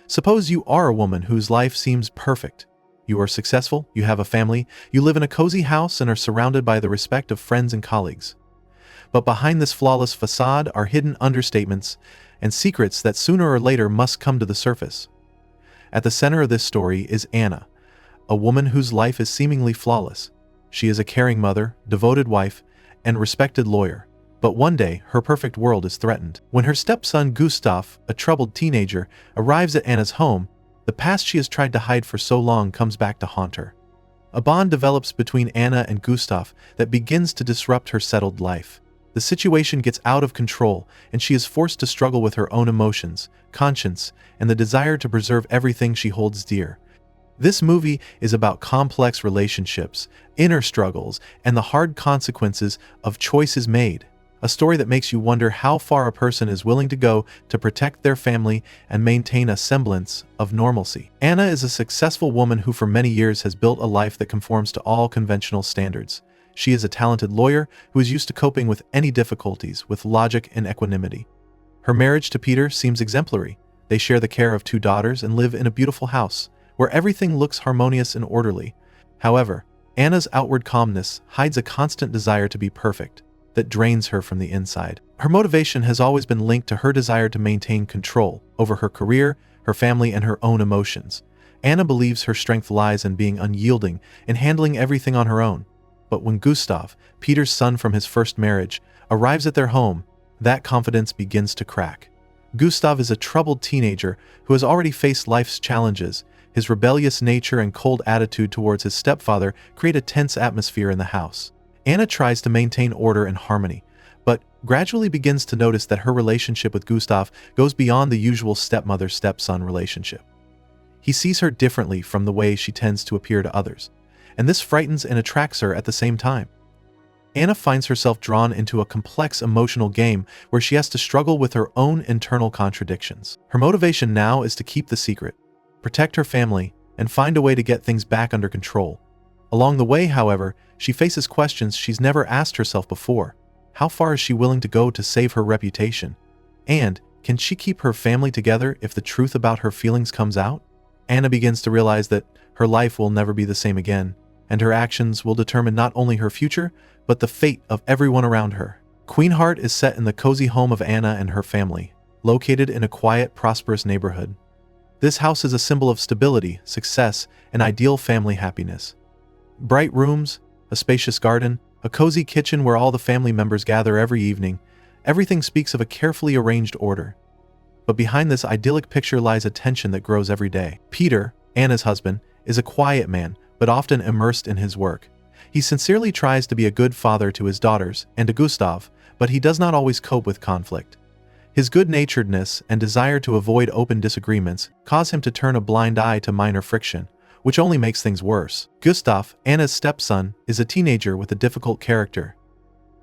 Suppose you are a woman whose life seems perfect. You are successful, you have a family, you live in a cozy house and are surrounded by the respect of friends and colleagues. But behind this flawless facade are hidden understatements and secrets that sooner or later must come to the surface. At the center of this story is Anna, a woman whose life is seemingly flawless. She is a caring mother, devoted wife, and respected lawyer. But one day, her perfect world is threatened. When her stepson Gustav, a troubled teenager, arrives at Anna's home, the past she has tried to hide for so long comes back to haunt her. A bond develops between Anna and Gustav that begins to disrupt her settled life. The situation gets out of control, and she is forced to struggle with her own emotions, conscience, and the desire to preserve everything she holds dear. This movie is about complex relationships, inner struggles, and the hard consequences of choices made. A story that makes you wonder how far a person is willing to go to protect their family and maintain a semblance of normalcy. Anna is a successful woman who for many years has built a life that conforms to all conventional standards. She is a talented lawyer who is used to coping with any difficulties with logic and equanimity. Her marriage to Peter seems exemplary. They share the care of 2 daughters and live in a beautiful house, where everything looks harmonious and orderly. However, Anna's outward calmness hides a constant desire to be perfect that drains her from the inside. Her motivation has always been linked to her desire to maintain control over her career, her family, and her own emotions. Anna believes her strength lies in being unyielding and handling everything on her own. But when Gustav, Peter's son from his first marriage, arrives at their home, that confidence begins to crack. Gustav is a troubled teenager who has already faced life's challenges. His rebellious nature and cold attitude towards his stepfather create a tense atmosphere in the house. Anna tries to maintain order and harmony, but gradually begins to notice that her relationship with Gustav goes beyond the usual stepmother-stepson relationship. He sees her differently from the way she tends to appear to others, and this frightens and attracts her at the same time. Anna finds herself drawn into a complex emotional game where she has to struggle with her own internal contradictions. Her motivation now is to keep the secret, protect her family, and find a way to get things back under control. Along the way, however, she faces questions she's never asked herself before. How far is she willing to go to save her reputation? And can she keep her family together if the truth about her feelings comes out? Anna begins to realize that her life will never be the same again, and her actions will determine not only her future, but the fate of everyone around her. Queenheart is set in the cozy home of Anna and her family, located in a quiet, prosperous neighborhood. This house is a symbol of stability, success, and ideal family happiness. Bright rooms, a spacious garden, a cozy kitchen where all the family members gather every evening, everything speaks of a carefully arranged order. But behind this idyllic picture lies a tension that grows every day. Peter, Anna's husband, is a quiet man, but often immersed in his work. He sincerely tries to be a good father to his daughters and to Gustav, but he does not always cope with conflict. His good-naturedness and desire to avoid open disagreements cause him to turn a blind eye to minor friction, which only makes things worse. Gustav, Anna's stepson, is a teenager with a difficult character.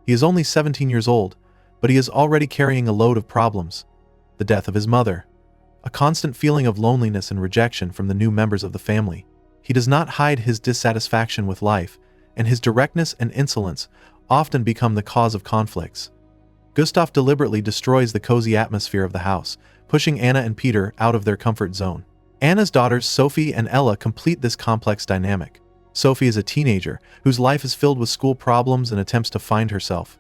He is only 17 years old, but he is already carrying a load of problems. The death of his mother, a constant feeling of loneliness and rejection from the new members of the family. He does not hide his dissatisfaction with life, and his directness and insolence often become the cause of conflicts. Gustav deliberately destroys the cozy atmosphere of the house, pushing Anna and Peter out of their comfort zone. Anna's daughters Sophie and Ella complete this complex dynamic. Sophie is a teenager whose life is filled with school problems and attempts to find herself.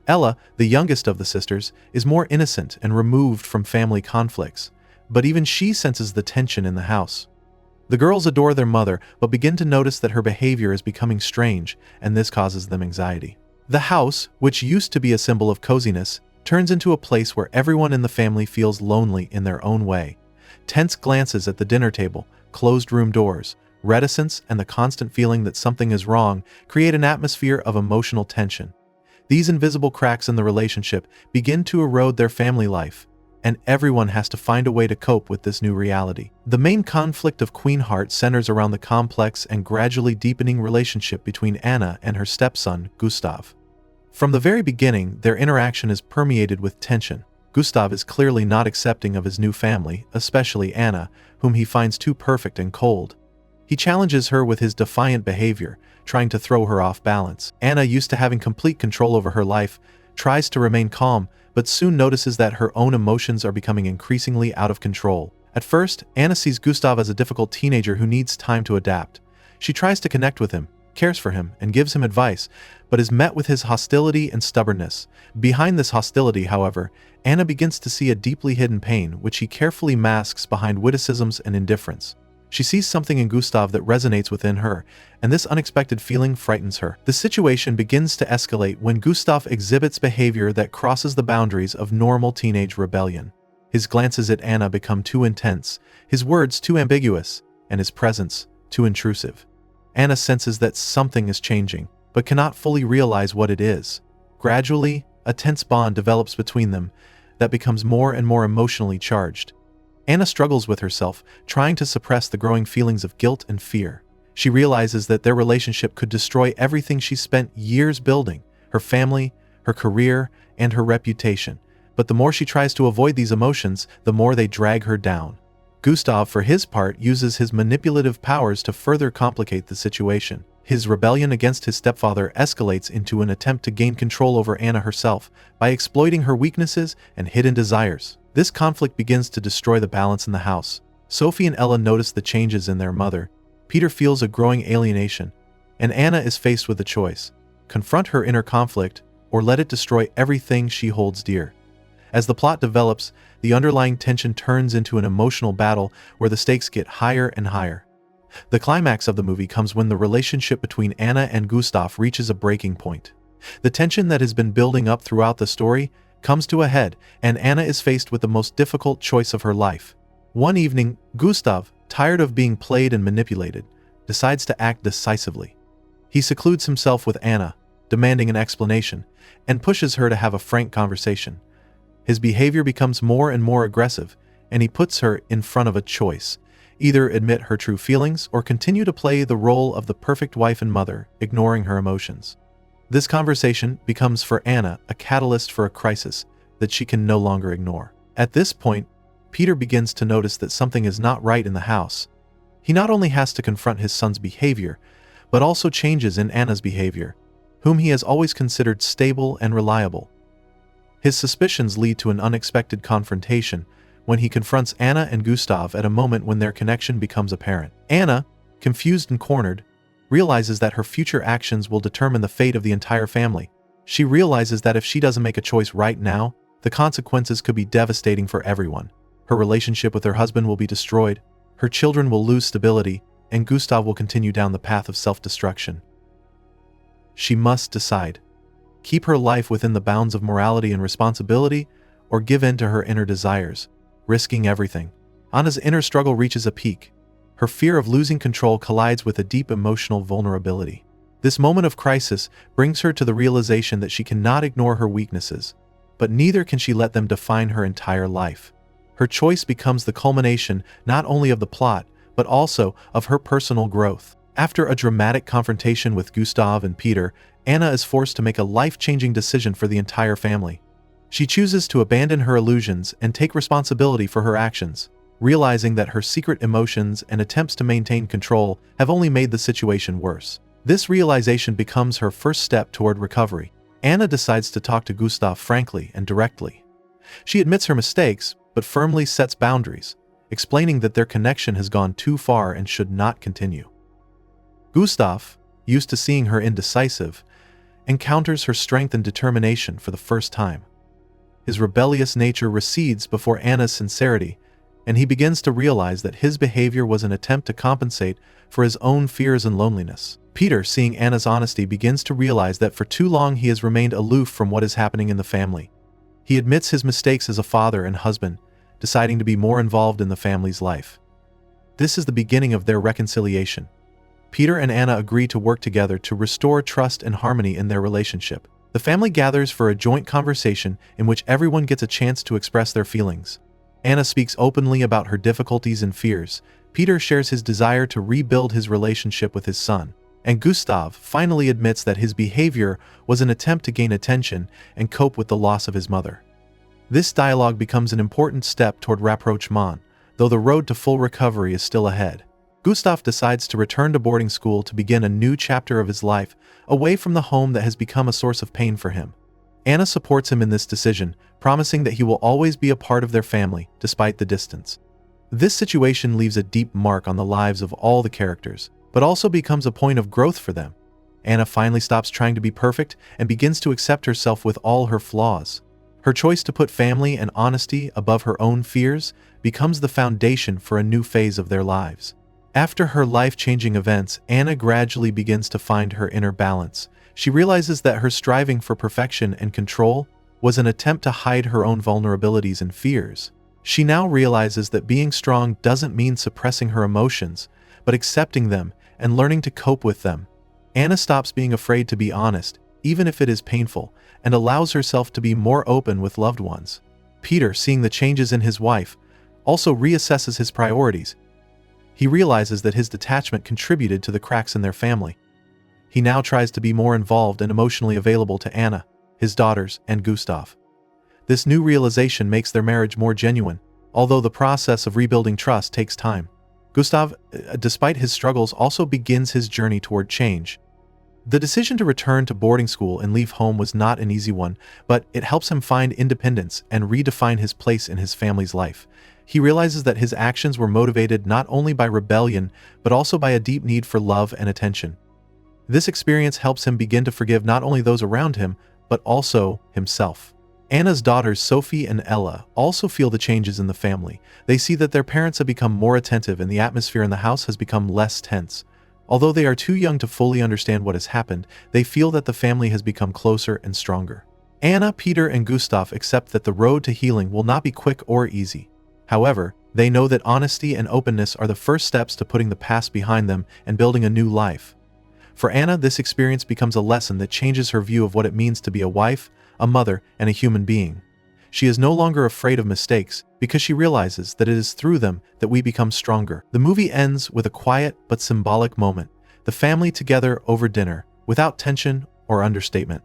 Ella, the youngest of the sisters, is more innocent and removed from family conflicts, but even she senses the tension in the house. The girls adore their mother, but begin to notice that her behavior is becoming strange, and this causes them anxiety. The house, which used to be a symbol of coziness, turns into a place where everyone in the family feels lonely in their own way. Tense glances at the dinner table, closed room doors, reticence, and the constant feeling that something is wrong create an atmosphere of emotional tension. These invisible cracks in the relationship begin to erode their family life, and everyone has to find a way to cope with this new reality. The main conflict of Queenheart centers around the complex and gradually deepening relationship between Anna and her stepson, Gustav. From the very beginning, their interaction is permeated with tension. Gustav is clearly not accepting of his new family, especially Anna, whom he finds too perfect and cold. He challenges her with his defiant behavior, trying to throw her off balance. Anna, used to having complete control over her life, tries to remain calm, but soon notices that her own emotions are becoming increasingly out of control. At first, Anna sees Gustav as a difficult teenager who needs time to adapt. She tries to connect with him, cares for him, and gives him advice, but is met with his hostility and stubbornness. Behind this hostility, however, Anna begins to see a deeply hidden pain which he carefully masks behind witticisms and indifference. She sees something in Gustav that resonates within her, and this unexpected feeling frightens her. The situation begins to escalate when Gustav exhibits behavior that crosses the boundaries of normal teenage rebellion. His glances at Anna become too intense, his words too ambiguous, and his presence too intrusive. Anna senses that something is changing, but cannot fully realize what it is. Gradually, a tense bond develops between them that becomes more and more emotionally charged. Anna struggles with herself, trying to suppress the growing feelings of guilt and fear. She realizes that their relationship could destroy everything she spent years building: her family, her career, and her reputation. But the more she tries to avoid these emotions, the more they drag her down. Gustav, for his part, uses his manipulative powers to further complicate the situation. His rebellion against his stepfather escalates into an attempt to gain control over Anna herself by exploiting her weaknesses and hidden desires. This conflict begins to destroy the balance in the house. Sophie and Ella notice the changes in their mother. Peter feels a growing alienation, and Anna is faced with a choice: confront her inner conflict or let it destroy everything she holds dear. As the plot develops, the underlying tension turns into an emotional battle where the stakes get higher and higher. The climax of the movie comes when the relationship between Anna and Gustav reaches a breaking point. The tension that has been building up throughout the story comes to a head, and Anna is faced with the most difficult choice of her life. One evening, Gustav, tired of being played and manipulated, decides to act decisively. He secludes himself with Anna, demanding an explanation, and pushes her to have a frank conversation. His behavior becomes more and more aggressive, and he puts her in front of a choice: either admit her true feelings or continue to play the role of the perfect wife and mother, ignoring her emotions. This conversation becomes for Anna a catalyst for a crisis that she can no longer ignore. At this point, Peter begins to notice that something is not right in the house. He not only has to confront his son's behavior, but also changes in Anna's behavior, whom he has always considered stable and reliable. His suspicions lead to an unexpected confrontation when he confronts Anna and Gustav at a moment when their connection becomes apparent. Anna, confused and cornered, realizes that her future actions will determine the fate of the entire family. She realizes that if she doesn't make a choice right now, the consequences could be devastating for everyone. Her relationship with her husband will be destroyed, her children will lose stability, and Gustav will continue down the path of self-destruction. She must decide: keep her life within the bounds of morality and responsibility, or give in to her inner desires, risking everything. Anna's inner struggle reaches a peak. Her fear of losing control collides with a deep emotional vulnerability. This moment of crisis brings her to the realization that she cannot ignore her weaknesses, but neither can she let them define her entire life. Her choice becomes the culmination not only of the plot, but also of her personal growth. After a dramatic confrontation with Gustav and Peter, Anna is forced to make a life-changing decision for the entire family. She chooses to abandon her illusions and take responsibility for her actions, realizing that her secret emotions and attempts to maintain control have only made the situation worse. This realization becomes her first step toward recovery. Anna decides to talk to Gustav frankly and directly. She admits her mistakes, but firmly sets boundaries, explaining that their connection has gone too far and should not continue. Gustav, used to seeing her indecisive, encounters her strength and determination for the first time. His rebellious nature recedes before Anna's sincerity, and he begins to realize that his behavior was an attempt to compensate for his own fears and loneliness. Peter, seeing Anna's honesty, begins to realize that for too long he has remained aloof from what is happening in the family. He admits his mistakes as a father and husband, deciding to be more involved in the family's life. This is the beginning of their reconciliation. Peter and Anna agree to work together to restore trust and harmony in their relationship. The family gathers for a joint conversation in which everyone gets a chance to express their feelings. Anna speaks openly about her difficulties and fears. Peter shares his desire to rebuild his relationship with his son. And Gustav finally admits that his behavior was an attempt to gain attention and cope with the loss of his mother. This dialogue becomes an important step toward rapprochement, though the road to full recovery is still ahead. Gustav decides to return to boarding school to begin a new chapter of his life, away from the home that has become a source of pain for him. Anna supports him in this decision, promising that he will always be a part of their family, despite the distance. This situation leaves a deep mark on the lives of all the characters, but also becomes a point of growth for them. Anna finally stops trying to be perfect and begins to accept herself with all her flaws. Her choice to put family and honesty above her own fears becomes the foundation for a new phase of their lives. After her life-changing events, Anna gradually begins to find her inner balance. She realizes that her striving for perfection and control was an attempt to hide her own vulnerabilities and fears. She now realizes that being strong doesn't mean suppressing her emotions, but accepting them and learning to cope with them. Anna stops being afraid to be honest, even if it is painful, and allows herself to be more open with loved ones. Peter, seeing the changes in his wife, also reassesses his priorities. He realizes that his detachment contributed to the cracks in their family. He now tries to be more involved and emotionally available to Anna, his daughters, and Gustav. This new realization makes their marriage more genuine, although the process of rebuilding trust takes time. Gustav, despite his struggles, also begins his journey toward change. The decision to return to boarding school and leave home was not an easy one, but it helps him find independence and redefine his place in his family's life. He realizes that his actions were motivated not only by rebellion, but also by a deep need for love and attention. This experience helps him begin to forgive not only those around him, but also himself. Anna's daughters, Sophie and Ella, also feel the changes in the family. They see that their parents have become more attentive and the atmosphere in the house has become less tense. Although they are too young to fully understand what has happened, they feel that the family has become closer and stronger. Anna, Peter, and Gustav accept that the road to healing will not be quick or easy. However, they know that honesty and openness are the first steps to putting the past behind them and building a new life. For Anna, this experience becomes a lesson that changes her view of what it means to be a wife, a mother, and a human being. She is no longer afraid of mistakes because she realizes that it is through them that we become stronger. The movie ends with a quiet but symbolic moment, the family together over dinner, without tension or understatement.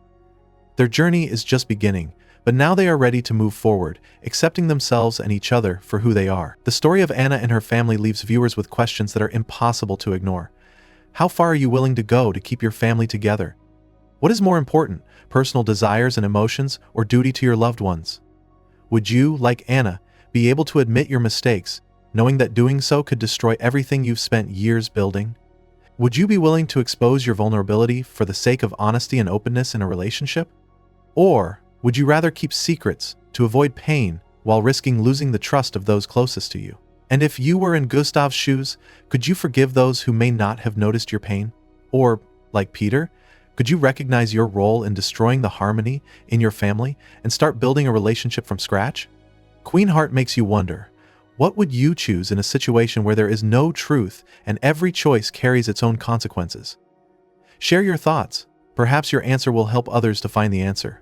Their journey is just beginning, but now they are ready to move forward, accepting themselves and each other for who they are. The story of Anna and her family leaves viewers with questions that are impossible to ignore. How far are you willing to go to keep your family together? What is more important, personal desires and emotions or duty to your loved ones? Would you, like Anna, be able to admit your mistakes, knowing that doing so could destroy everything you've spent years building? Would you be willing to expose your vulnerability for the sake of honesty and openness in a relationship? Or would you rather keep secrets to avoid pain while risking losing the trust of those closest to you? And if you were in Gustav's shoes, could you forgive those who may not have noticed your pain? Or, like Peter, could you recognize your role in destroying the harmony in your family and start building a relationship from scratch? Queen Heart makes you wonder, what would you choose in a situation where there is no truth and every choice carries its own consequences? Share your thoughts. Perhaps your answer will help others to find the answer.